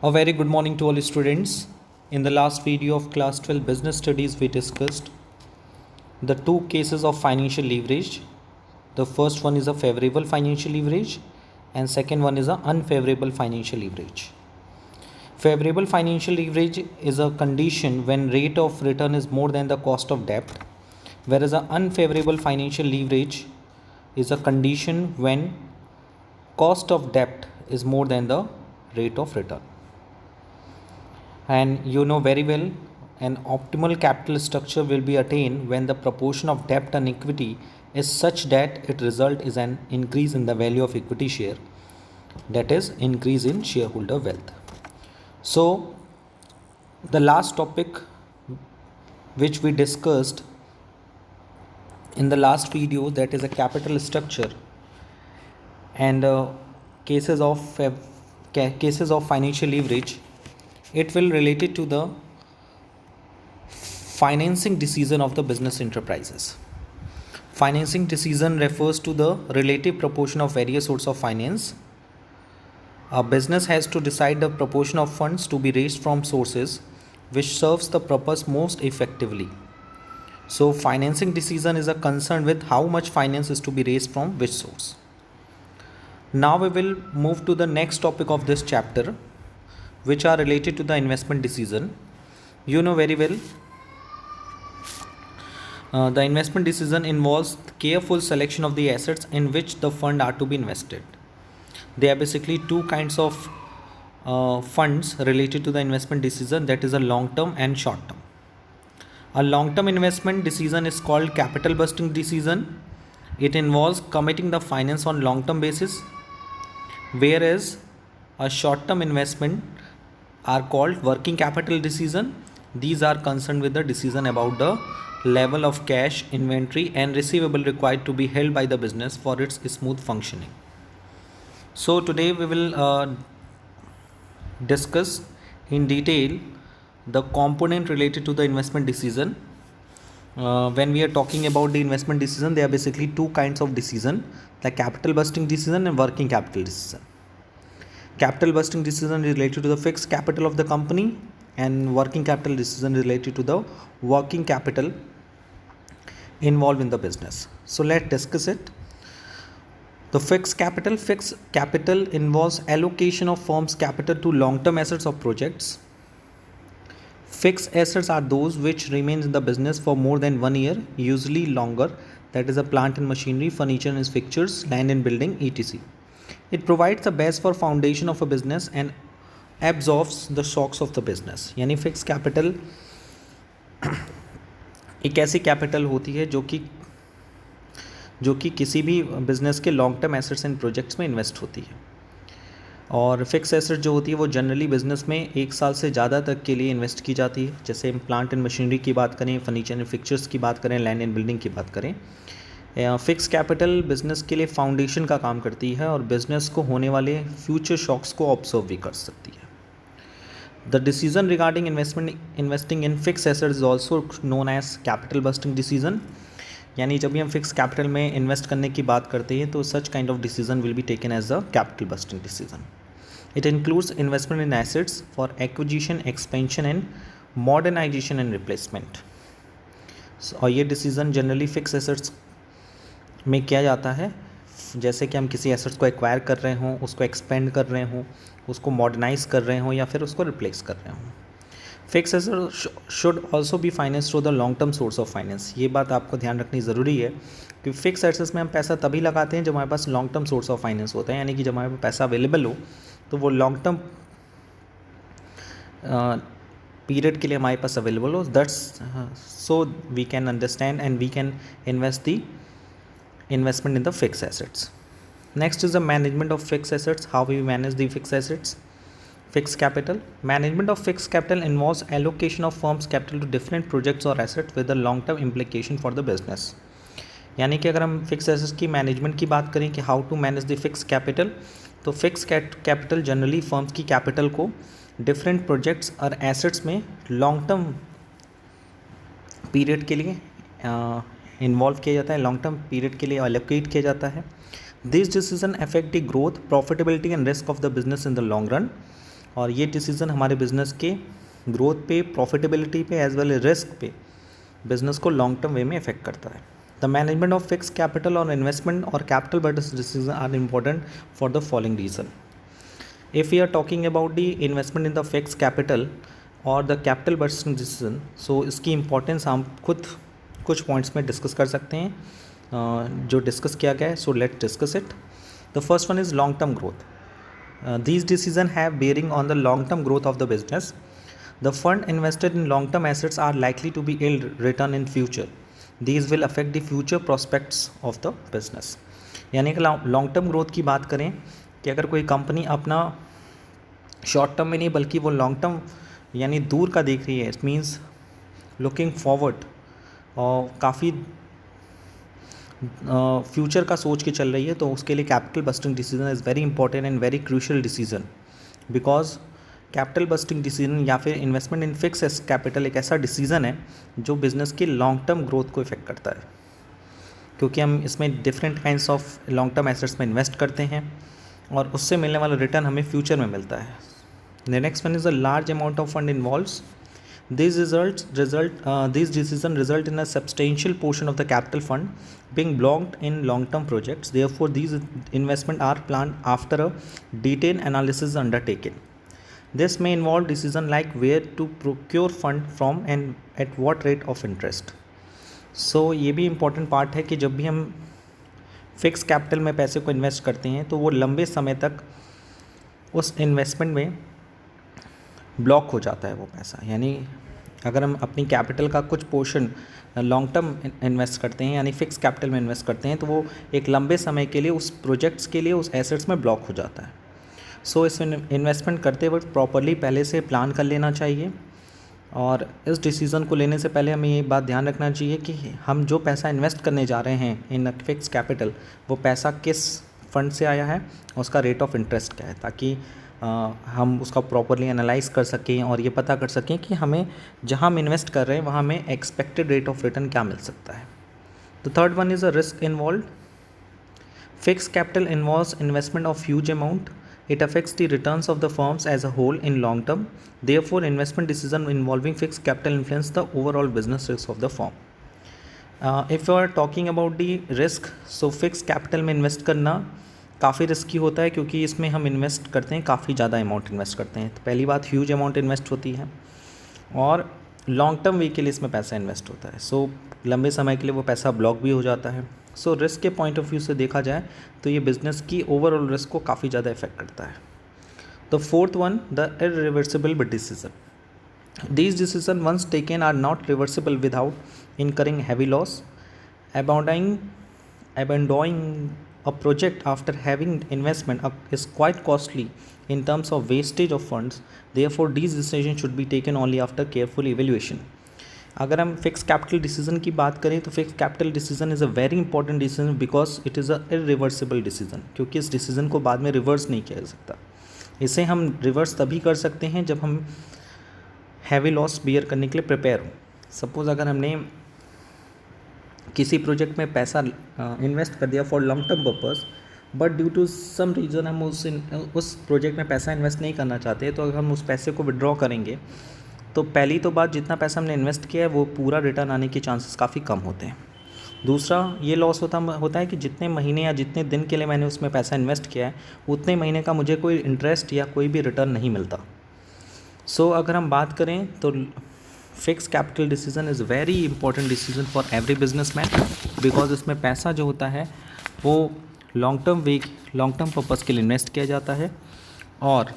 A very good morning to all students. In the last video of class 12 business studies, we discussed the two cases of financial leverage. The first one is a favorable financial leverage and second one is a unfavorable financial leverage. Favorable financial leverage is a condition when rate of return is more than the cost of debt, whereas an unfavorable financial leverage is a condition when cost of debt is more than the rate of return. And you know very well, an optimal capital structure will be attained when the proportion of debt and equity is such that it result is an increase in the value of equity share, that is increase in shareholder wealth. So the last topic which we discussed in the last video, that is a capital structure and cases of financial leverage, it will related to the financing decision of the business enterprises. Financing decision refers to the relative proportion of various sources of finance. A business has to decide the proportion of funds to be raised from sources which serves the purpose most effectively. So financing decision is a concern with how much finance is to be raised from which source. Now we will move to the next topic of this chapter, which are related to the investment decision. You know very well, the investment decision involves careful selection of the assets in which the fund are to be invested. There are basically two kinds of funds related to the investment decision, that is a long term and short term. A long term investment decision is called capital busting decision. It involves committing the finance on long term basis, whereas a short term investment are called working capital decision. These are concerned with the decision about the level of cash, inventory and receivable required to be held by the business for its smooth functioning. So today we will discuss in detail the component related to the investment decision. When we are talking about the investment decision, there are basically two kinds of decision, the capital busting decision and working capital decision. Capital busting decision is related to the fixed capital of the company and working capital decision is related to the working capital involved in the business. So let's discuss it. The fixed capital involves allocation of firm's capital to long-term assets of projects. Fixed assets are those which remain in the business for more than 1 year, usually longer, that is a plant and machinery, furniture and fixtures, land and building, etc. It provides the base for foundation of a business and absorbs the shocks of the business. यानी fix capital एक ऐसी capital होती है जो कि किसी भी business के long term assets and projects में इन्वेस्ट होती है. और फिक्स एसेट जो होती है वो जनरली बिजनेस में 1 साल से ज़्यादा तक के लिए इन्वेस्ट की जाती है. जैसे हम प्लांट एंड मशीनरी की बात करें, फर्नीचर एंड फिक्चर्स की बात करें, लैंड एंड बिल्डिंग की बात करें. फिक्स कैपिटल बिजनेस के लिए फाउंडेशन का काम करती है और बिजनेस को होने वाले फ्यूचर शॉक्स को ऑब्जर्व भी कर सकती है. The decision regarding investing in fix assets is also known as capital bursting decision. यानी जब भी हम फिक्स कैपिटल में इन्वेस्ट करने की बात करते हैं तो such kind of decision will be taken as the capital bursting decision. It includes investment in assets for acquisition, expansion and modernisation and replacement. और ये डिसीजन जनरली फिक्स एसेट्स में किया जाता है, जैसे कि हम किसी एसेट्स को एक्वायर कर रहे हों, उसको एक्सपेंड कर रहे हों, उसको मॉडर्नाइज कर रहे हों या फिर उसको रिप्लेस कर रहे हों. Fix asset should also be finance through the long term source of finance. ये बात आपको ध्यान रखनी ज़रूरी है कि फिक्स एसेट्स में हम पैसा तभी लगाते हैं जब हमारे पास long term source of finance होता है, यानी कि जब हमारे पास पैसा अवेलेबल हो तो वो लॉन्ग टर्म पीरियड के लिए हमारे पास अवेलेबल हो. That's so we can understand and we can invest the investment in the fixed assets. Next is the management of fixed assets. How we manage the fixed assets? Fixed capital. Management of fixed capital involves allocation of firm's capital to different projects or assets with a long term implication for the business. यानी कि अगर हम fix assets की management की बात करें कि how to manage the fix capital, तो फिक्स कैपिटल जनरली फर्म्स की कैपिटल को डिफरेंट प्रोजेक्ट्स और एसेट्स में लॉन्ग टर्म पीरियड के लिए इन्वॉल्व किया जाता है, लॉन्ग टर्म पीरियड के लिए एलोकेट किया जाता है. This decision affect the growth, profitability and risk of the business in the long run. और ये डिसीज़न हमारे बिजनेस के ग्रोथ पे, प्रॉफिटेबिलिटी पे एज वेल एज रिस्क पे बिजनेस को लॉन्ग टर्म वे में इफेक्ट करता है. The management of fix capital और इन्वेस्टमेंट और capital budget decision are important for the following reason. If we are talking about the investment in the fixed capital और the capital budgeting decision, सो इसकी importance हम खुद कुछ points में discuss कर सकते हैं जो डिस्कस किया गया है. So let's discuss it. The first one is long term growth. These decisions have bearing on the long-term growth of the business. The fund invested in long-term assets are likely to be yield return in future. These will affect the future prospects of the business. यानी कि long term growth की बात करें कि अगर कोई company अपना short term में नहीं बल्कि वो लॉन्ग टर्म यानी दूर का देख रही है, इट मीन्स लुकिंग फॉरवर्ड और काफ़ी फ्यूचर का सोच के चल रही है, तो उसके लिए capital budgeting decision is very important and very crucial decision. Because capital budgeting decision या फिर इन्वेस्टमेंट इन फिक्स कैपिटल एक ऐसा डिसीजन है जो बिज़नेस की लॉन्ग टर्म ग्रोथ को इफेक्ट करता है, क्योंकि हम इसमें different kinds of long term assets में इन्वेस्ट करते हैं और उससे मिलने वाला रिटर्न हमें फ्यूचर में मिलता है. The next one is a large amount of fund involves. These decisions result in a substantial portion of the capital fund being blocked in long-term projects. Therefore, these investments are planned after a detailed analysis is undertaken. This may involve decisions like where to procure fund from and at what rate of interest. So ये भी important part है कि जब भी हम fix capital में पैसे को इन्वेस्ट करते हैं तो वो लंबे समय तक उस इन्वेस्टमेंट में ब्लॉक हो जाता है वो पैसा. यानी अगर हम अपनी कैपिटल का कुछ पोर्शन लॉन्ग टर्म इन्वेस्ट करते हैं यानी फिक्स कैपिटल में इन्वेस्ट करते हैं तो वो एक लंबे समय के लिए उस प्रोजेक्ट्स के लिए उस एसेट्स में ब्लॉक हो जाता है. सो इस इन्वेस्टमेंट करते वक्त प्रॉपरली पहले से प्लान कर लेना चाहिए और इस डिसीज़न को लेने से पहले हमें ये बात ध्यान रखना चाहिए कि हम जो पैसा इन्वेस्ट करने जा रहे हैं इन फिक्स कैपिटल वो पैसा किस फंड से आया है, उसका रेट ऑफ इंटरेस्ट क्या है, ताकि हम उसका प्रॉपरली एनालाइज कर सकें और ये पता कर सकें कि हमें जहां हम इन्वेस्ट कर रहे हैं वहां हमें एक्सपेक्टेड रेट ऑफ रिटर्न क्या मिल सकता है. The third one is a risk involve. Fix capital involves investment of huge amount. It affects the returns of the firms as a whole in long term. Therefore, investment decision involving fixed capital influence the overall business risk of the firm. If you are talking about the risk, so fixed capital में invest करना काफ़ी risky होता है क्योंकि इसमें हम invest करते हैं, काफ़ी ज़्यादा अमाउंट इन्वेस्ट करते हैं. तो पहली बात ह्यूज अमाउंट इन्वेस्ट होती है और लॉन्ग टर्म वे के लिए इसमें पैसा इन्वेस्ट होता है. सो लंबे समय के लिए वो पैसा ब्लॉक भी हो जाता है. सो रिस्क के पॉइंट ऑफ व्यू से देखा जाए तो ये बिज़नेस की ओवरऑल रिस्क को काफ़ी ज़्यादा इफेक्ट करता है. The fourth one, the irreversible decision. These decision once taken are not reversible without incurring heavy loss. abandoning a project after having investment is quite costly in terms of wastage of funds. Therefore, these decisions should be taken only after careful evaluation. अगर हम fix capital decision की बात करें तो fix capital decision is a very important decision because it is a irreversible decision, क्योंकि इस decision को बाद में रिवर्स नहीं किया जा सकता. इसे हम रिवर्स तभी कर सकते हैं जब हम हैवी लॉस बियर करने के लिए प्रिपेयर हों. सपोज़ अगर हमने किसी प्रोजेक्ट में पैसा इन्वेस्ट कर दिया for long term purpose, but due to some reason हम उस प्रोजेक्ट में पैसा इन्वेस्ट नहीं करना चाहते, तो अगर हम उस पैसे को विड्रॉ करेंगे तो पहली तो बात, जितना पैसा हमने इन्वेस्ट किया है वो पूरा रिटर्न आने के चांसेस काफ़ी कम होते हैं. दूसरा ये लॉस होता है कि जितने महीने या जितने दिन के लिए मैंने उसमें पैसा इन्वेस्ट किया है उतने महीने का मुझे कोई इंटरेस्ट या कोई भी रिटर्न नहीं मिलता. सो अगर हम बात करें तो fix capital decision is very important decision for every businessman because इसमें पैसा जो होता है वो लॉन्ग टर्म पर्पज़ के लिए इन्वेस्ट किया जाता है और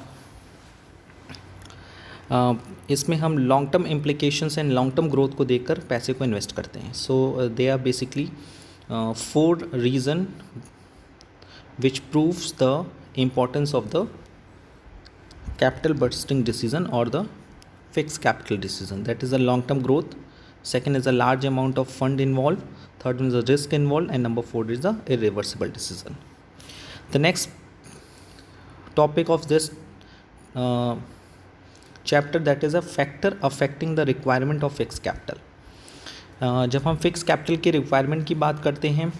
इसमें हम long term implications and long term growth को देखकर पैसे को इन्वेस्ट करते हैं. So they are basically 4 reason which proves the importance of the capital bursting decision or the fixed capital decision. That is a long term growth. Second is a large amount of fund involved. Third one is a risk involved, and number 4 is the irreversible decision. The next topic of this chapter, that is a factor affecting the requirement of fixed capital. जब हम fix capital की requirement की बात करते हैं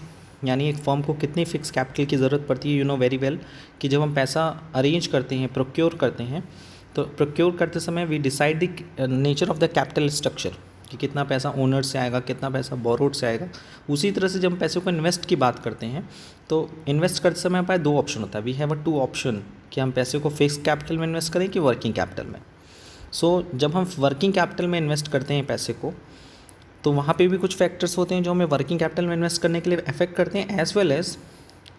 यानी एक firm को कितनी फिक्स कैपिटल की ज़रूरत पड़ती है, यू नो वेरी वेल कि जब हम पैसा अरेंज करते हैं, प्रोक्योर करते हैं तो प्रोक्योर करते समय we decide the nature of the capital structure, कि कितना पैसा ओनर से आएगा, कितना पैसा बोरोड से आएगा। उसी तरह से जब हम पैसे को इन्वेस्ट की बात करते हैं तो इन्वेस्ट करते समय हमारे दो ऑप्शन होता है, we have a two option, कि हम पैसे को फिक्स कैपिटल में इन्वेस्ट करें कि वर्किंग कैपिटल में। सो जब हम वर्किंग कैपिटल में इन्वेस्ट करते हैं पैसे को, तो वहाँ पे भी कुछ फैक्टर्स होते हैं जो हमें वर्किंग कैपिटल में इन्वेस्ट करने के लिए अफेक्ट करते हैं, एज वेल एज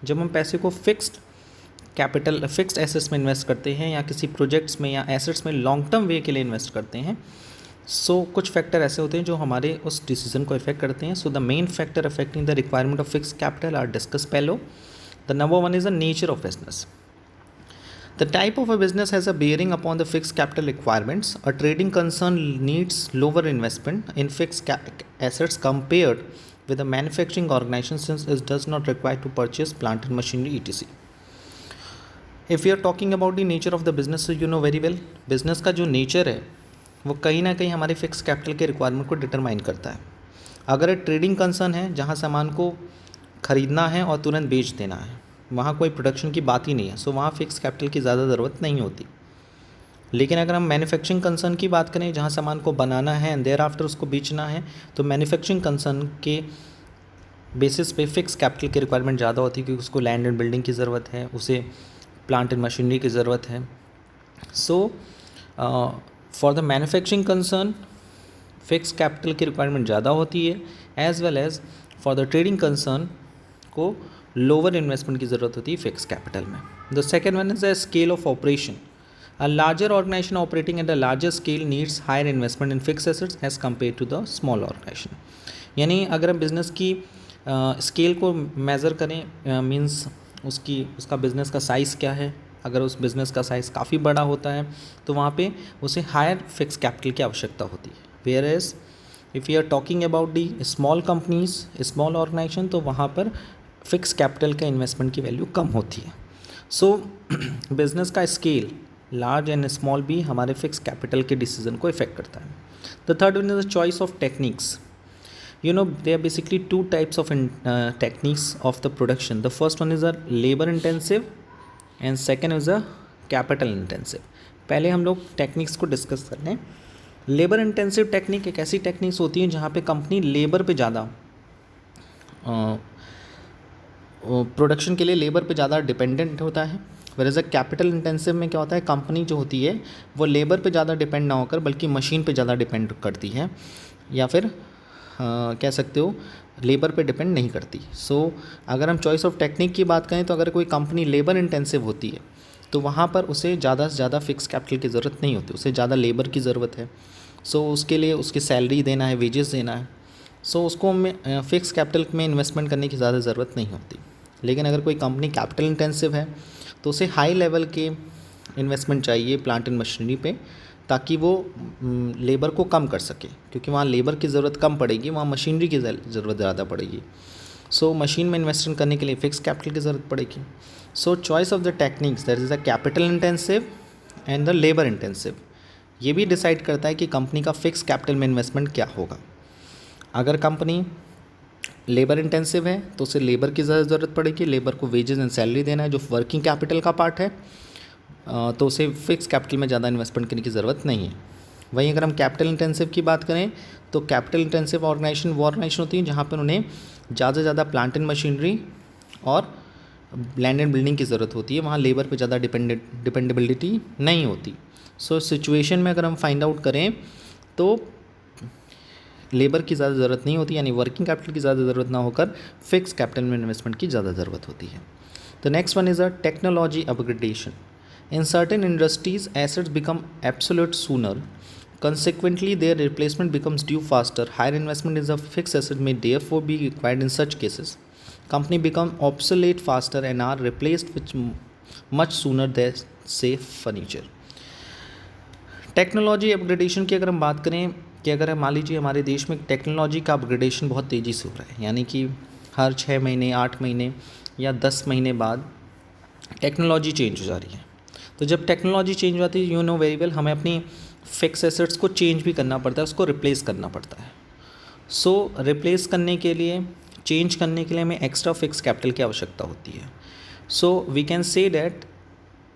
जब हम पैसे को फिक्स्ड एसेट्स में इन्वेस्ट करते हैं या किसी प्रोजेक्ट्स में या एसेट्स में लॉन्ग टर्म वे के लिए इन्वेस्ट करते हैं। सो कुछ फैक्टर ऐसे होते हैं जो हमारे उस डिसीजन को इफेक्ट करते हैं। So the main factor affecting the requirement of fix capital are discuss पहलो। The number one is the nature of business. The type of a business has a bearing upon the fixed capital requirements. A trading concern needs lower investment in fixed assets compared with a manufacturing organization, since it does not require to purchase plant and machinery etc. If we are talking about the nature of the business, so you know very well, business का जो nature है वो कहीं ना कहीं हमारे fix capital के requirement को डिटरमाइन करता है। अगर एक ट्रेडिंग कंसर्न है जहाँ सामान को ख़रीदना है और तुरंत बेच देना है, वहाँ कोई प्रोडक्शन की बात ही नहीं है, सो वहाँ फिक्स कैपिटल की ज़्यादा ज़रूरत नहीं होती। लेकिन अगर हम मैन्युफैक्चरिंग कंसर्न की बात करें जहाँ सामान को बनाना है एंड देयर आफ्टर उसको बेचना है, तो मैन्युफैक्चरिंग कंसर्न के बेसिस पे फिक्स कैपिटल की रिक्वायरमेंट ज़्यादा होती है, क्योंकि उसको लैंड एंड बिल्डिंग की ज़रूरत है, उसे प्लांट एंड मशीनरी की ज़रूरत है। So for the manufacturing concern fix capital की रिक्वायरमेंट ज़्यादा होती है, as well as for the trading concern को लोअर इन्वेस्टमेंट की ज़रूरत होती है फिक्स कैपिटल में। The second one is the scale of operation. A larger organisation operating at a larger scale needs higher investment in fix assets as compare to the small organisation. यानी अगर हम business की scale को measure करें, means उसका business का size क्या है, अगर उस बिज़नेस का साइज़ काफ़ी बड़ा होता है तो वहाँ पे उसे हायर फिक्स कैपिटल की आवश्यकता होती है। Whereas if you are talking about the small companies, small organisation, तो वहाँ पर फिक्स कैपिटल का इन्वेस्टमेंट की वैल्यू कम होती है। सो बिज़नेस का स्केल लार्ज एंड स्मॉल भी हमारे फिक्स कैपिटल के डिसीजन को इफेक्ट करता है। The third one is the choice of techniques. You know, there are basically two types of techniques of the production. The first one is a labor intensive and second is a capital intensive. पहले हम लोग techniques को discuss कर लें। Labour intensive technique एक ऐसी techniques होती हैं जहाँ पे कंपनी लेबर पे ज़्यादा प्रोडक्शन के लिए लेबर पे ज़्यादा डिपेंडेंट होता है। Whereas a capital intensive में क्या होता है, कंपनी जो होती है वो लेबर पे ज़्यादा डिपेंड ना होकर बल्कि मशीन पे ज़्यादा डिपेंड करती है, या फिर कह सकते हो लेबर पे डिपेंड नहीं करती। सो अगर हम चॉइस ऑफ टेक्निक की बात करें तो अगर कोई कंपनी लेबर इंटेंसिव होती है तो वहाँ पर उसे ज़्यादा से ज़्यादा फिक्स कैपिटल की ज़रूरत नहीं होती, उसे ज़्यादा लेबर की ज़रूरत है। सो उसके लिए उसकी सैलरी देना है, वेजेस देना है, सो उसको फिक्स कैपिटल में इन्वेस्टमेंट करने की ज़्यादा ज़रूरत नहीं होती। लेकिन अगर कोई कंपनी कैपिटल इंटेंसिव है तो उसे हाई लेवल के इन्वेस्टमेंट चाहिए प्लांट एंड मशीनरी पे, ताकि वो लेबर को कम कर सके, क्योंकि वहाँ लेबर की ज़रूरत कम पड़ेगी, वहाँ मशीनरी की ज़रूरत ज़्यादा पड़ेगी। सो मशीन में इन्वेस्टमेंट करने के लिए फिक्स कैपिटल की ज़रूरत पड़ेगी। सो choice of the techniques, that is the capital intensive and the labour intensive, ये भी डिसाइड करता है कि कंपनी का फिक्स कैपिटल में इन्वेस्टमेंट क्या होगा। अगर कंपनी लेबर इंटेंसिव है तो उसे लेबर की ज़्यादा ज़रूरत पड़ेगी, लेबर को वेजेस एंड सैलरी देना है जो वर्किंग कैपिटल का पार्ट है, तो उसे फिक्स कैपिटल में ज़्यादा इन्वेस्टमेंट करने की ज़रूरत नहीं है। वहीं अगर हम कैपिटल इंटेंसिव की बात करें तो कैपिटल इंटेंसिव ऑर्गेनाइजेशन वो ऑर्गेनाइजेशन होती है जहाँ पर उन्हें ज़्यादा से ज़्यादा प्लांट एंड मशीनरी और लैंड एंड बिल्डिंग की ज़रूरत होती है, वहाँ लेबर पे ज़्यादा डिपेंडेबिलिटी नहीं होती। सो सिचुएशन में अगर हम फाइंड आउट करें तो लेबर की ज़्यादा ज़रूरत नहीं होती, यानी वर्किंग कैपिटल की ज़्यादा ज़रूरत ना होकर फिक्स कैपिटल में इन्वेस्टमेंट की ज़्यादा ज़रूरत होती है। The next one is a technology upgradation. In certain industries, assets become obsolete sooner. Consequently, their replacement becomes due faster. Higher investment in a fixed asset may therefore be required in such cases. Companies become obsolete faster and are replaced with much sooner than, say, furniture. Technology upgradation की अगर हम बात करें कि अगर मान लीजिए हमारे देश में टेक्नोलॉजी का अपग्रेडेशन बहुत तेज़ी से हो रहा है, यानी कि हर 6 महीने 8 महीने या 10 महीने बाद टेक्नोलॉजी चेंज हो जा रही है। तो जब टेक्नोलॉजी चेंज हो जाती है, यू नो वेरी वेल, हमें अपनी फिक्स एसेट्स को चेंज भी करना पड़ता है, उसको रिप्लेस करना पड़ता है। सो रिप्लेस करने के लिए, चेंज करने के लिए हमें एक्स्ट्रा फिक्स कैपिटल की आवश्यकता होती है। So we can say that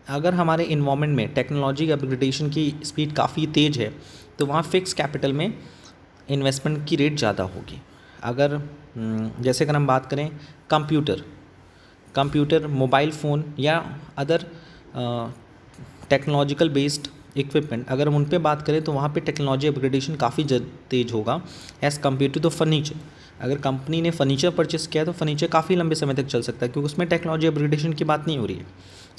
अगर हमारे इन्वायरमेंट में टेक्नोलॉजी अपग्रेडेशन की स्पीड काफ़ी तेज़ है तो वहाँ फिक्स कैपिटल में इन्वेस्टमेंट की रेट ज़्यादा होगी। अगर जैसे अगर हम बात करें कंप्यूटर, मोबाइल फ़ोन या अदर टेक्नोलॉजिकल बेस्ड इक्विपमेंट, अगर हम उन पे बात करें तो वहाँ पे टेक्नोलॉजी अपग्रेडेशन काफ़ी तेज़ होगा as compare to the furniture. अगर कंपनी ने फर्नीचर परचेस किया है तो फर्नीचर काफ़ी लंबे समय तक चल सकता है क्योंकि उसमें टेक्नोलॉजी अपग्रेडेशन की बात नहीं हो रही है।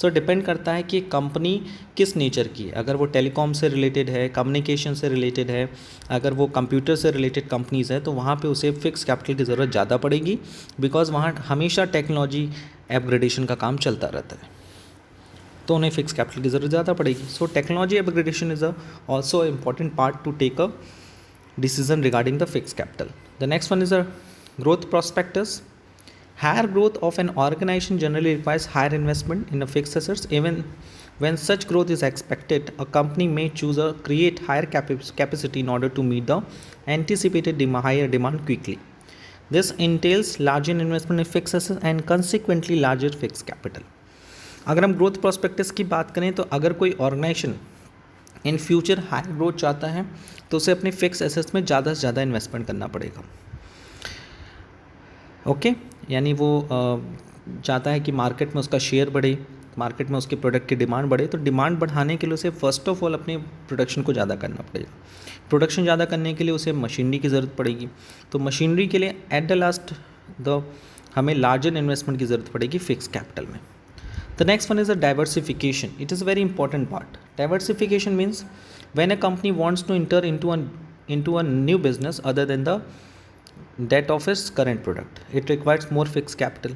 सो डिपेंड करता है कि कंपनी किस नेचर की है। अगर वो टेलीकॉम से रिलेटेड है, कम्युनिकेशन से रिलेटेड है, अगर वो कंप्यूटर से रिलेटेड कंपनीज़ है तो वहाँ पे उसे फिक्स कैपिटल की ज़रूरत ज़्यादा पड़ेगी बिकॉज वहाँ हमेशा टेक्नोलॉजी अपग्रेडेशन का काम चलता रहता है, तो उन्हें फिक्स कैपिटल की ज़रूरत ज़्यादा पड़ेगी। So technology upgradation is also important part to take a decision regarding the fixed capital. The next one is a growth prospectus. Higher growth of an organization generally requires higher investment in a fixed assets. Even when such growth is expected, a company may choose to create higher capacity in order to meet the anticipated higher demand quickly. This entails larger investment in fixed assets and consequently larger fixed capital. अगर हम growth prospectus की बात करें तो अगर कोई organisation in future high growth चाहता है तो उसे अपने फिक्स एसेट्स में ज़्यादा से ज़्यादा इन्वेस्टमेंट करना पड़ेगा। ओके, यानी वो चाहता है कि मार्केट में उसका शेयर बढ़े, मार्केट में उसके प्रोडक्ट की डिमांड बढ़े, तो डिमांड बढ़ाने के लिए उसे फर्स्ट ऑफ ऑल अपने प्रोडक्शन को ज़्यादा करना पड़ेगा। प्रोडक्शन ज़्यादा करने के लिए उसे मशीनरी की ज़रूरत पड़ेगी, तो मशीनरी के लिए एट द लास्ट हमें लार्जर इन्वेस्टमेंट की ज़रूरत पड़ेगी फिक्स कैपिटल में। The next one is a diversification. It is a very important part. Diversification means when a company wants to enter into a new business other than that of its current product, it requires more fixed capital.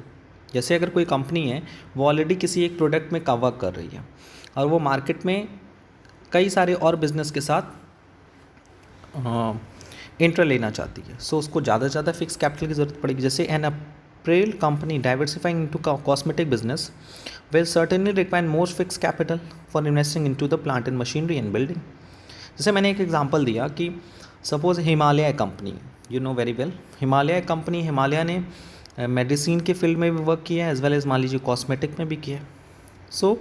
जैसे अगर कोई company है वो already किसी एक product में work कर रही है और वो मार्केट में कई सारे और बिजनेस के साथ इंटर लेना चाहती है, सो उसको ज़्यादा से ज़्यादा फिक्स कैपिटल की ज़रूरत पड़ेगी। जैसे N apparel company diversifying into cosmetic business will certainly require more fixed capital for investing into the plant and machinery and building. जैसे मैंने एक एग्जांपल दिया कि suppose Himalaya company, you know very well, Himalaya company, Himalaya ने मेडिसिन के field में भी work किया है एज वेल एज मान लीजिए कॉस्मेटिक में भी किया है। सो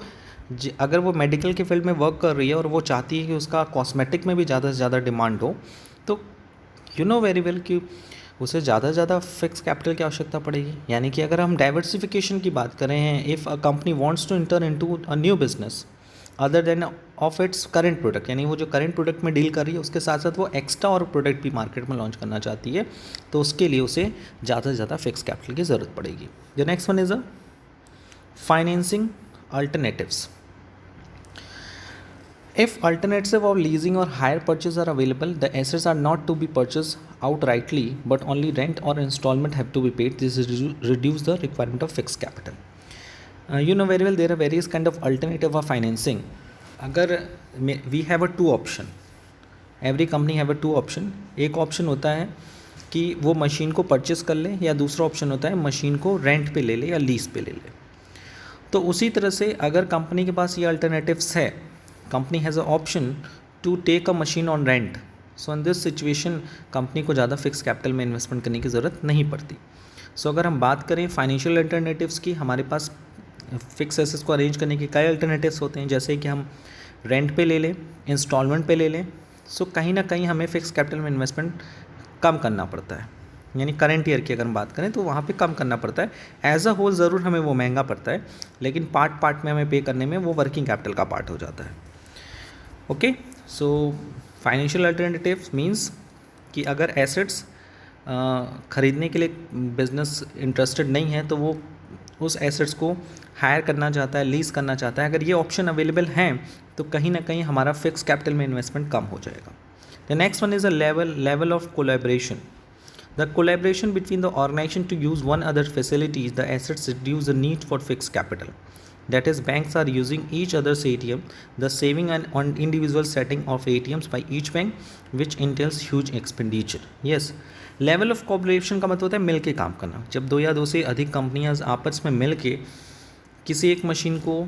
अगर वो मेडिकल के फील्ड में वर्क कर रही है और वो चाहती है कि उसका कॉस्मेटिक में भी ज़्यादा से ज़्यादा डिमांड हो, तो यू नो वेरी वेल कि उसे ज़्यादा से ज़्यादा फिक्स कैपिटल की आवश्यकता पड़ेगी। यानी कि अगर हम डाइवर्सिफिकेशन की बात करें हैं, if a company wants to enter into a new business other than of its current product, यानी वो जो करेंट प्रोडक्ट में डील कर रही है उसके साथ साथ वो एक्स्ट्रा और प्रोडक्ट भी मार्केट में लॉन्च करना चाहती है, तो उसके लिए उसे ज़्यादा से ज़्यादा फिक्स कैपिटल की ज़रूरत पड़ेगी। The next one is a financing alternatives. If alternative of leasing or hire purchase are available, the assets are not to be purchased outrightly, but only rent or installment have to be paid. This is reduce the requirement of fixed capital. You know very well there are various kind of alternative of financing. अगर we have a two option, every company have a two option. एक option होता है कि वो machine को purchase कर ले, या दूसरा ऑप्शन होता है मशीन को रेंट पे ले ले या लीज पे ले ले। तो उसी तरह से अगर कंपनी के पास ये अल्टरनेटिव्स है, company has a option to take a machine on rent, so in this situation company को ज़्यादा फिक्स कैपिटल में इन्वेस्टमेंट करने की ज़रूरत नहीं पड़ती। सो अगर हम बात करें फाइनेंशियल अल्टरनेटिव्स की, हमारे पास फिक्स एसेट्स को अरेंज करने के कई अल्टरनेटिव्स होते हैं, जैसे कि हम रेंट पे ले लें, इंस्टॉलमेंट पे ले लें। सो कहीं ना कहीं हमें फिक्स कैपिटल में इन्वेस्टमेंट कम करना पड़ता है, यानी करंट ईयर की अगर हम बात करें तो वहाँ पे कम करना पड़ता है। एज अ होल ज़रूर हमें वो महंगा पड़ता है, लेकिन पार्ट में हमें पे करने में वो वर्किंग कैपिटल का पार्ट हो जाता है। Okay, so financial alternatives means कि अगर एसेट्स ख़रीदने के लिए बिजनेस इंटरेस्टेड नहीं है तो वो उस एसेट्स को हायर करना चाहता है, लीज़ करना चाहता है। अगर ये ऑप्शन अवेलेबल हैं तो कहीं ना कहीं हमारा फिक्स कैपिटल में इन्वेस्टमेंट कम हो जाएगा। The next one is a level of collaboration. The collaboration between the organization to use one other facilities, the assets reduce the need for fixed capital. That is, banks are using each other's ATM, the saving on individual setting of ATMs by each bank, which entails huge expenditure. Yes, level of collaboration का मतलब होता है मिल के काम करना। जब दो या दो से अधिक कंपनियां आपस में मिल के किसी एक मशीन को,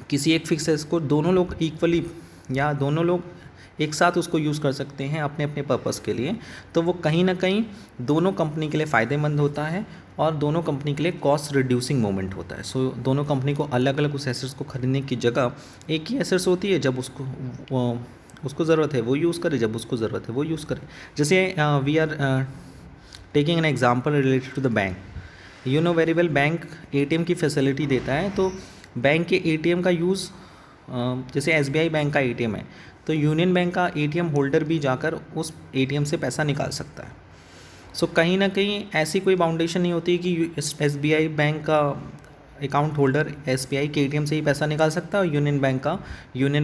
किसी एक फिक्स को दोनों लोग इक्वली या दोनों लोग एक साथ उसको यूज़ कर सकते हैं अपने अपने पर्पज़ के लिए, तो वो कहीं ना कहीं दोनों कंपनी के लिए फ़ायदेमंद होता है और दोनों कंपनी के लिए कॉस्ट रिड्यूसिंग मोमेंट होता है। सो दोनों कंपनी को अलग अलग उस एसेट्स को खरीदने की जगह एक ही एसेट्स होती है, जब उसको ज़रूरत है वो यूज़ करे, जब उसको ज़रूरत है वो यूज़ करे। जैसे we are taking an example related to the bank, you know very well bank ATM की फैसिलिटी देता है, तो बैंक के ATM का यूज़ जैसे SBI बैंक का ATM है, तो यूनियन बैंक का ATM होल्डर भी जाकर उस ATM से पैसा निकाल सकता है। सो कहीं ना कहीं ऐसी कोई बाउंडेशन नहीं होती कि SBI बैंक का अकाउंट होल्डर SBI के ATM से ही पैसा निकाल सकता है और यूनियन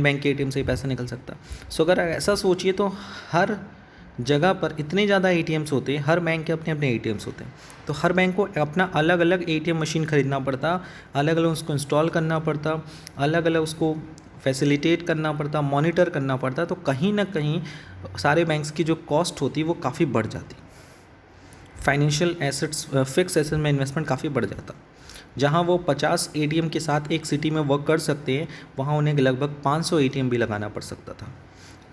बैंक के ATM से ही पैसा निकल सकता है। सो अगर ऐसा सोचिए तो हर जगह पर इतने ज़्यादा ATMs होते हैं, हर बैंक के अपने अपने ATMs होते हैं, तो हर बैंक को अपना अलग अलग ATM मशीन ख़रीदना पड़ता, अलग अलग उसको इंस्टॉल करना पड़ता, अलग अलग उसको फैसिलिटेट करना पड़ता, मॉनिटर करना पड़ता, तो कहीं ना कहीं सारे बैंक्स की जो कॉस्ट होती है वो काफ़ी बढ़ जाती। फाइनेंशियल एसेट्स फिक्स एसेट में इन्वेस्टमेंट काफ़ी बढ़ जाता। जहाँ वो 50 ATM के साथ एक सिटी में वर्क कर सकते हैं, वहाँ उन्हें लगभग 500 ATM भी लगाना पड़ सकता था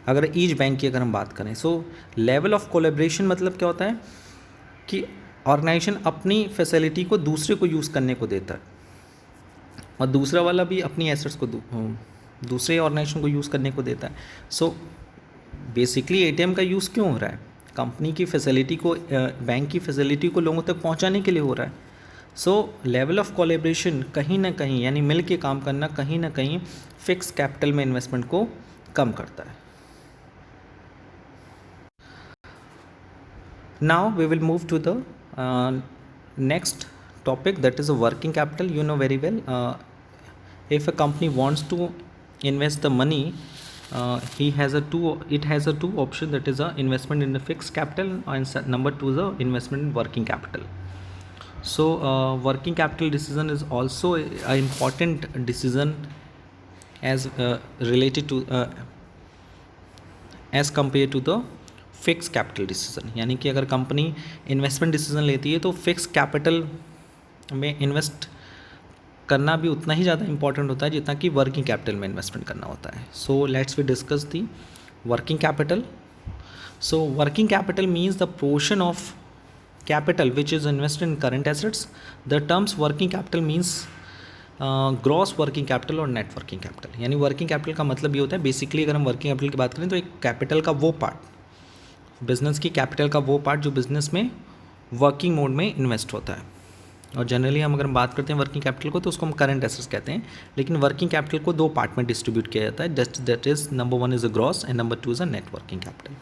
अगर ईच बैंक की अगर हम बात करें। सो लेवल ऑफ कोलेब्रेशन मतलब क्या होता है कि ऑर्गेनाइजेशन अपनी फैसिलिटी को दूसरे को यूज़ करने को देता है और दूसरा वाला भी अपनी एसेट्स को दूसरे ऑर्गेनाइजेशन को यूज़ करने को देता है। सो बेसिकली ATM का यूज़ क्यों हो रहा है? कंपनी की फैसिलिटी को, बैंक की फैसिलिटी को लोगों तक पहुंचाने के लिए हो रहा है। सो लेवल ऑफ कोलेब्रेशन कहीं ना कहीं, यानी मिल के काम करना, कहीं ना कहीं फिक्स कैपिटल में इन्वेस्टमेंट को कम करता है। Now we will move to the next topic, that is a working capital. You know very well, if a company wants to invest the money, it has a two option, that is a investment in the fixed capital and number two is the investment in working capital. So working capital decision is also an important decision as related to as compared to the fix capital decision. यानी कि अगर company investment decision लेती है तो fix capital में invest करना भी उतना ही ज़्यादा इंपॉर्टेंट होता है जितना कि वर्किंग कैपिटल में इन्वेस्टमेंट करना होता है। So let's we discuss the working capital. So working capital means the portion of capital which is invested in current assets. The terms working capital means gross working capital और net working capital. यानी working capital का मतलब ये होता है, basically अगर हम working capital की बात करें तो एक कैपिटल का वो पार्ट, बिज़नेस की कैपिटल का वो पार्ट जो बिज़नेस में वर्किंग मोड में इन्वेस्ट होता है। और जनरली हम अगर बात करते हैं वर्किंग कैपिटल को तो उसको हम करंट एसेट्स कहते हैं, लेकिन वर्किंग कैपिटल को दो पार्ट में डिस्ट्रीब्यूट किया जाता है। That is number one is a gross and number two is a net working capital.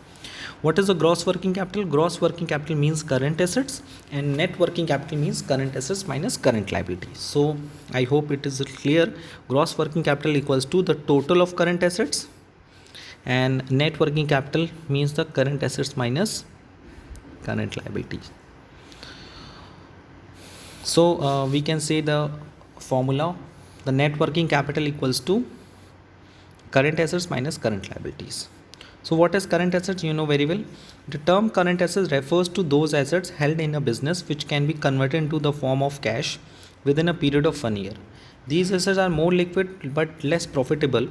What is a gross working capital? Gross working capital means current assets and net working capital means current assets minus current liabilities. So I hope it is clear. Gross working capital equals to the total of current assets and net working capital means the current assets minus current liabilities. So we can say the formula, the net working capital equals to current assets minus current liabilities. So what is current assets? You know very well. The term current assets refers to those assets held in a business which can be converted into the form of cash within a period of 1 year. These assets are more liquid but less profitable.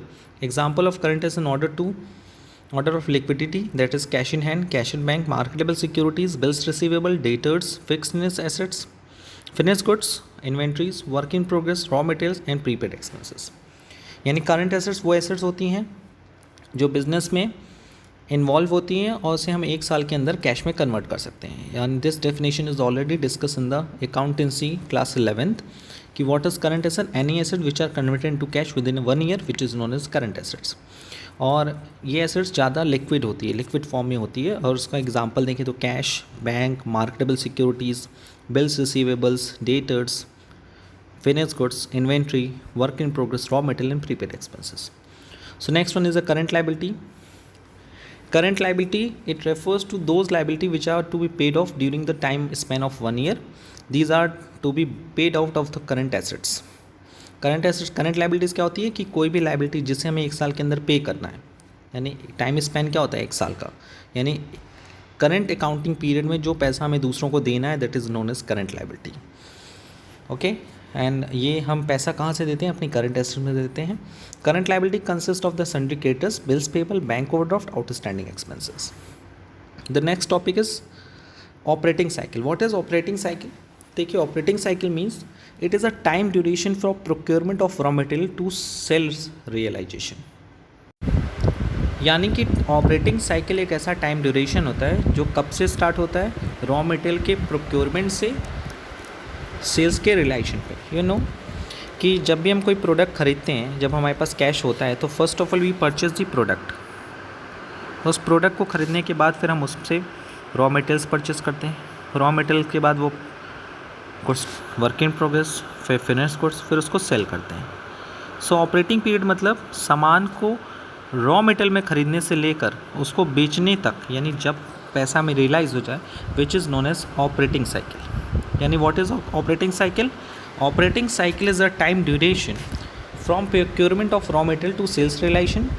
Example of current assets in order of liquidity, that is cash in hand, cash in bank, marketable securities, bills receivable, debtors, fixed assets, finished goods, inventories, work in progress, raw materials and prepaid expenses. यानी current assets वो assets होती हैं जो business में involve होती हैं और उसे हम 1 साल के अंदर कैश में कन्वर्ट कर सकते हैं। And this definition is already discuss in the accountancy class 11th कि what is current asset, any asset which are converted into cash within 1 year which is known as current assets. और ये assets ज़्यादा liquid होती है, liquid form में होती है। और उसका एग्जांपल देखें तो cash, bank, marketable securities, bills receivables, debtors, finished goods, inventory, work in progress, raw material and prepaid expenses. So next one is a current liability. Current liability, it refers to those liability which are to be paid off during the time span of 1 year. These are to be paid out of the current assets. Current assets, current liabilities क्या होती है कि कोई भी liability जिसे हमें 1 साल के अंदर पे करना है, यानी टाइम स्पैन क्या होता है 1 साल का, यानी करंट अकाउंटिंग पीरियड में जो पैसा हमें दूसरों को देना है, that is known as current liability. Okay, and ये हम पैसा कहाँ से देते हैं, अपनी करंट एसेट में देते हैं. Current liability consist of the sundry creditors, bills payable, bank overdraft, outstanding expenses. The next topic is operating cycle. What is operating cycle? देखिए, operating cycle means it is a time duration for procurement of raw material to sales realisation. यानी कि operating cycle एक ऐसा time duration होता है जो कब से स्टार्ट होता है, रॉ मटेरियल के प्रोक्योरमेंट से सेल्स के रिलेशन पे. यू नो कि जब भी हम कोई प्रोडक्ट खरीदते हैं, जब हमारे पास कैश होता है, तो first of all we purchase the product. उस प्रोडक्ट को ख़रीदने के बाद फिर हम उससे रॉ मटेरियल्स परचेज करते हैं. रॉ मटेरियल के बाद वो गुड्स वर्क इन प्रोग्रेस, फिर फिनिश गुड्स, फिर उसको सेल करते हैं. सो ऑपरेटिंग पीरियड मतलब सामान को रॉ मटेरियल में ख़रीदने से लेकर उसको बेचने तक, यानी जब पैसा में रियलाइज़ हो जाए, which is known as operating cycle. यानी what is operating cycle? Operating cycle is a time duration from procurement of raw material to sales realisation.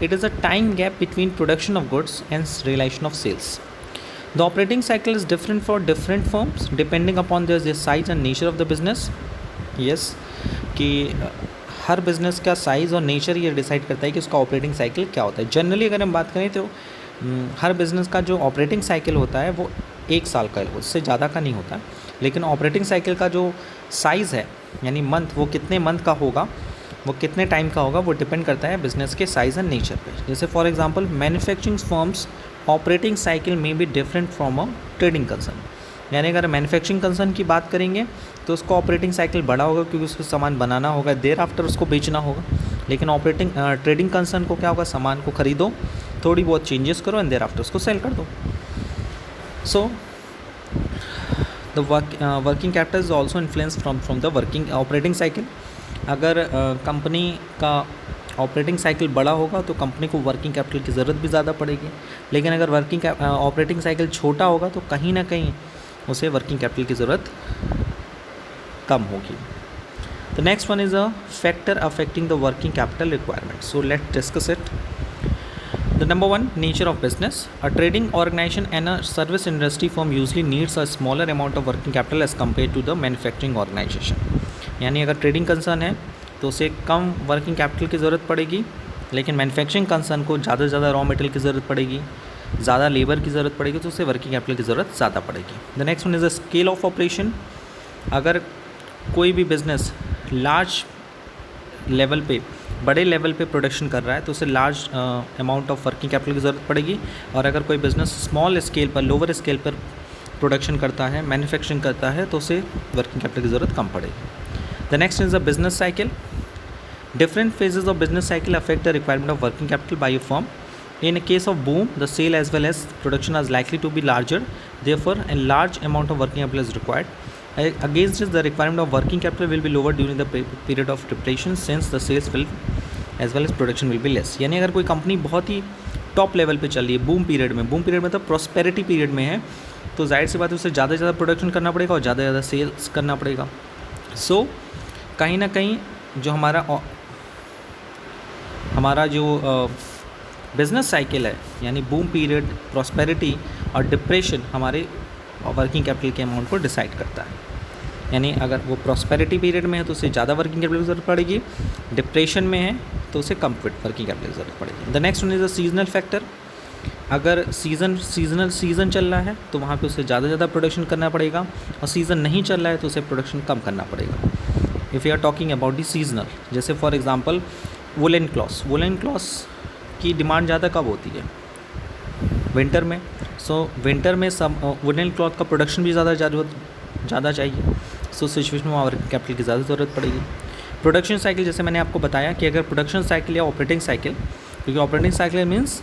It is a time gap between production of goods and realization of sales. The operating cycle is different for different firms depending upon their size and nature of the business. Yes, कि हर business का size और nature ये decide करता है कि उसका operating cycle क्या होता है. जनरली अगर हम बात करें तो हर बिज़नेस का जो ऑपरेटिंग साइकिल होता है वो 1 साल का है, उससे ज़्यादा का नहीं होता. लेकिन ऑपरेटिंग साइकिल का जो साइज़ है, यानी मंथ, वो कितने मंथ का होगा, वो कितने टाइम का होगा, वो डिपेंड करता है बिज़नेस के साइज़ एंड नेचर पे. जैसे for example, manufacturing firms operating cycle में be different from a trading concern. यानी अगर मैन्युफैक्चरिंग कंसर्न की बात करेंगे तो उसका ऑपरेटिंग साइकिल बड़ा होगा क्योंकि उसको सामान बनाना होगा, देर आफ्टर उसको बेचना होगा. लेकिन ट्रेडिंग कंसर्न को क्या होगा, सामान को ख़रीदो, थोड़ी बहुत चेंजेस करो एंड देर आफ्टर उसको सेल कर दो. So the working capital is also influence from the working operating cycle. अगर कंपनी का ऑपरेटिंग साइकिल बड़ा होगा तो कंपनी को वर्किंग कैपिटल की ज़रूरत भी ज़्यादा पड़ेगी. लेकिन अगर ऑपरेटिंग साइकिल छोटा होगा तो कहीं ना कहीं उसे वर्किंग कैपिटल की ज़रूरत कम होगी. The next one is a factor affecting the working capital requirement. So let's discuss it. The number one, nature of business. A trading organization and a service industry firm usually needs a smaller amount of working capital as compared to the manufacturing organization. यानी अगर trading concern है तो उसे कम working capital की ज़रूरत पड़ेगी, लेकिन manufacturing concern को ज़्यादा से ज़्यादा रॉ मटेरियल की ज़रूरत पड़ेगी, ज़्यादा लेबर की ज़रूरत पड़ेगी, तो उसे वर्किंग कैपिटल की ज़रूरत ज़्यादा पड़ेगी. The next one is the scale of operation. अगर कोई भी बिज़नेस लार्ज लेवल पे, बड़े लेवल पे प्रोडक्शन कर रहा है तो उसे large amount of working capital की ज़रूरत पड़ेगी. और अगर कोई बिज़नेस स्मॉल स्केल पर, लोअर स्केल पर प्रोडक्शन करता है, मैन्युफैक्चरिंग करता है, तो उसे वर्किंग कैपिटल की ज़रूरत कम पड़ेगी. The next is the business cycle. Different phases of business cycle affect the requirement of working capital by a firm. In a case of boom, the sale as well as production is likely to be larger. Therefore, a large amount of working capital is required. Against this, the requirement of working capital will be lower during the period of depression since the sales will as well as production will be less. यानी अगर कोई company बहुत ही top level पे चल रही है, boom period में मतलब प्रॉस्पेरिटी पीरियड में है, तो जाहिर सी बात है उसे ज़्यादा से ज़्यादा प्रोडक्शन करना पड़ेगा और ज़्यादा से ज़्यादा सेल्स करना पड़ेगा. सो कहीं ना कहीं जो हमारा जो बिज़नेस साइकिल है, यानी बूम पीरियड, प्रॉस्पेरिटी और डिप्रेशन हमारे वर्किंग कैपिटल के अमाउंट को डिसाइड करता है. यानी अगर वो प्रॉस्पेरिटी पीरियड में है तो उसे ज़्यादा वर्किंग कैपिटल की ज़रूरत पड़ेगी, डिप्रेशन में है तो उसे कम वर्किंग कैपिटल की ज़रूरत पड़ेगी. The next one is a seasonal factor. अगर सीज़न चल रहा है तो वहाँ पे उसे ज़्यादा से ज़्यादा प्रोडक्शन करना पड़ेगा, और सीज़न नहीं चल रहा है तो उसे प्रोडक्शन कम करना पड़ेगा. If you are talking about the seasonal, जैसे फॉर एग्जांपल वुलन क्लॉथ्स की डिमांड ज़्यादा कब होती है, विंटर में. सो विंटर में सब वुलन क्लॉथ का प्रोडक्शन भी ज़्यादा चाहिए. सो सिचुएशन में वर्किंग कैपिटल की ज़्यादा ज़रूरत पड़ेगी. प्रोडक्शन साइकिल, जैसे मैंने आपको बताया कि अगर प्रोडक्शन साइकिल या ऑपरेटिंग साइकिल, क्योंकि operating cycle means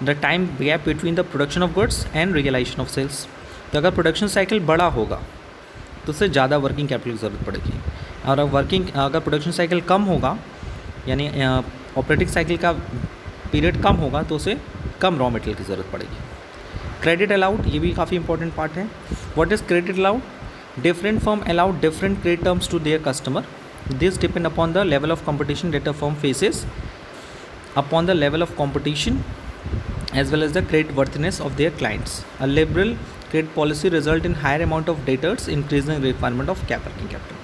the time gap between the production of goods and realisation of sales. तो अगर प्रोडक्शन साइकिल बड़ा होगा तो उससे ज़्यादा वर्किंग कैपिटल की ज़रूरत पड़ेगी. और अगर प्रोडक्शन साइकिल कम होगा, यानी ऑपरेटिंग साइकिल का पीरियड कम होगा, तो उसे कम रॉ मटेरियल की ज़रूरत पड़ेगी. क्रेडिट अलाउड, ये भी काफ़ी इंपॉर्टेंट पार्ट है. What is credit allowed? Different firm allowed different credit terms to their customer. This depend upon the level of competition that a firm faces, upon the level of competition as well as the credit worthiness of their clients. A liberal credit policy result in higher amount of debtors, increasing requirement of working capital.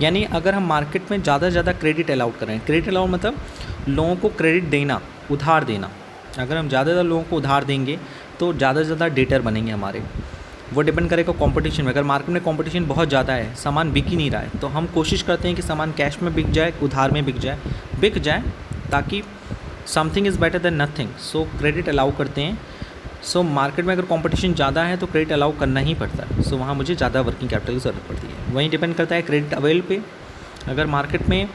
यानी अगर हम market में ज़्यादा से ज़्यादा credit allowed करें, credit allowed मतलब लोगों को क्रेडिट देना, उधार देना। अगर हम ज़्यादा से ज़्यादा लोगों को उधार देंगे तो ज़्यादा से ज़्यादा डेटर बनेंगे हमारे। वो डिपेंड करेगा कंपटीशन में। अगर मार्केट में कंपटीशन बहुत ज़्यादा है, सामान बिक ही नहीं रहा है, तो हम कोशिश करते हैं कि सामान कैश में बिक जाए, उधार में बिक जाए ताकि something is better than nothing. So credit allow करते हैं। सो मार्केट में अगर कंपटीशन ज़्यादा है तो क्रेडिट अलाउ करना ही पड़ता है। सो वहाँ मुझे ज़्यादा वर्किंग कैपिटल की ज़रूरत पड़ती है। वहीं डिपेंड करता है क्रेडिट अवेल पे। अगर मार्केट में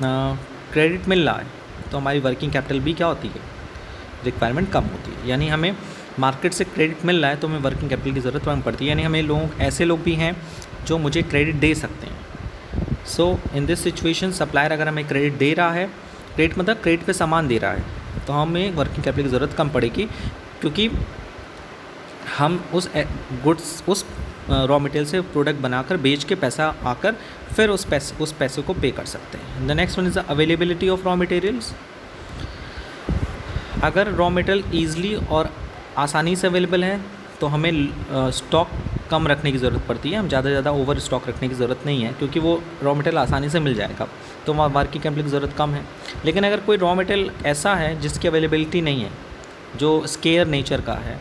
क्रेडिट मिल रहा है तो हमारी वर्किंग कैपिटल भी क्या होती है, रिक्वायरमेंट कम होती है। यानी हमें मार्केट से क्रेडिट मिल रहा है तो हमें वर्किंग कैपिटल की ज़रूरत कम पड़ती है। यानी हमें ऐसे लोग भी हैं जो मुझे क्रेडिट दे सकते हैं। सो इन दिस सिचुएशन सप्लायर अगर हमें क्रेडिट दे रहा है, क्रेडिट मतलब क्रेडिट पे सामान दे रहा है, तो हमें वर्किंग कैपिटल की ज़रूरत कम पड़ेगी, क्योंकि हम उस गुड्स उस रॉ मटेरियल से प्रोडक्ट बनाकर बेच के पैसा आकर फिर उस पैसे को पे कर सकते हैं। The next one is the availability of raw materials. अगर रॉ मटेरियल ईज़िली और आसानी से अवेलेबल है तो हमें स्टॉक कम रखने की ज़रूरत पड़ती है। हम ज़्यादा से ज़्यादा ओवर स्टॉक रखने की ज़रूरत नहीं है, क्योंकि वो रॉ मटेरियल आसानी से मिल जाएगा, तो वहाँ वर्किंग कैपिटल की ज़रूरत कम है। लेकिन अगर कोई रॉ मटेरियल ऐसा है जिसकी अवेलेबिलिटी नहीं है, जो स्केयर नेचर का है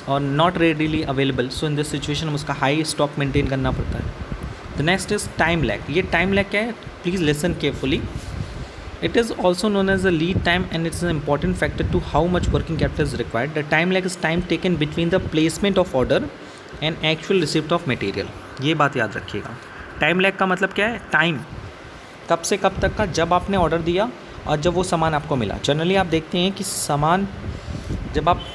और not readily available, so in this situation हम उसका हाई स्टॉक मेंटेन करना पड़ता है। The next is time lag. ये टाइम लैग क्या है, please listen carefully. It is also known as the lead time, and it's an important factor to how much working capital is required. The time lag is time taken between the placement of order and actual receipt of material. ये बात याद रखिएगा। Time lag का मतलब क्या है, time कब से कब तक का, जब आपने ऑर्डर दिया और जब वो सामान आपको मिला। जनरली आप देखते हैं कि सामान जब आप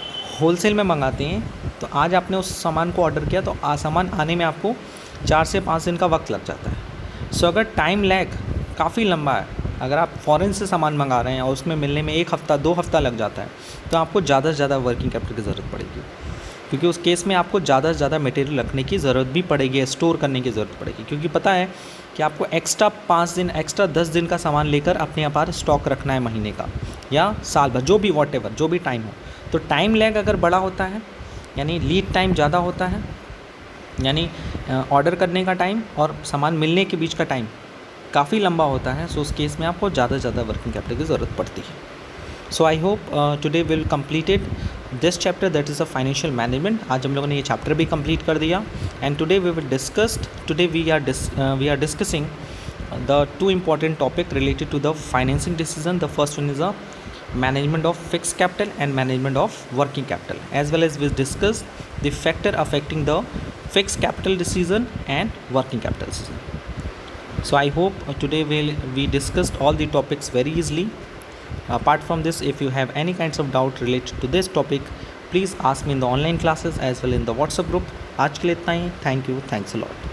होलसेल में मंगाते हैं तो आज आपने उस सामान को ऑर्डर किया तो सामान आने में आपको 4 से 5 दिन का वक्त लग जाता है। सो अगर टाइम लैग काफ़ी लंबा है, अगर आप फ़ॉरेन से सामान मंगा रहे हैं और उसमें मिलने में 1 हफ़्ता 2 हफ़्ता लग जाता है, तो आपको ज़्यादा से ज़्यादा वर्किंग कैपिटल की ज़रूरत पड़ेगी, क्योंकि उस केस में आपको ज़्यादा से ज़्यादा मटेरियल रखने की ज़रूरत भी पड़ेगी, स्टोर करने की ज़रूरत पड़ेगी, क्योंकि पता है कि आपको एक्स्ट्रा 5 दिन, एक्स्ट्रा 10 दिन का सामान लेकर अपने पास स्टॉक रखना है महीने का या साल भर, जो भी वॉटेवर जो भी टाइम हो। तो टाइम लैग अगर बड़ा होता है, यानी लीड टाइम ज़्यादा होता है, यानी ऑर्डर करने का टाइम और सामान मिलने के बीच का टाइम काफ़ी लंबा होता है, सो उस केस में आपको ज़्यादा से ज़्यादा वर्किंग कैपिटल की ज़रूरत पड़ती है। So I hope today will completed this chapter, that is a financial management. आज हम लोगों ने ये चैप्टर भी कंप्लीट कर दिया। And today we will we are discussing the 2 important topic related to the financing decision. The first one is a management of fixed capital and management of working capital, as well as we discuss the factor affecting the fixed capital decision and working capital decision. So I hope today we discussed all the topics very easily. Apart from this, if you have any kinds of doubt related to this topic, please ask me in the online classes as well in the WhatsApp group. आज के लिए इतना ही। Thank you, thanks a lot.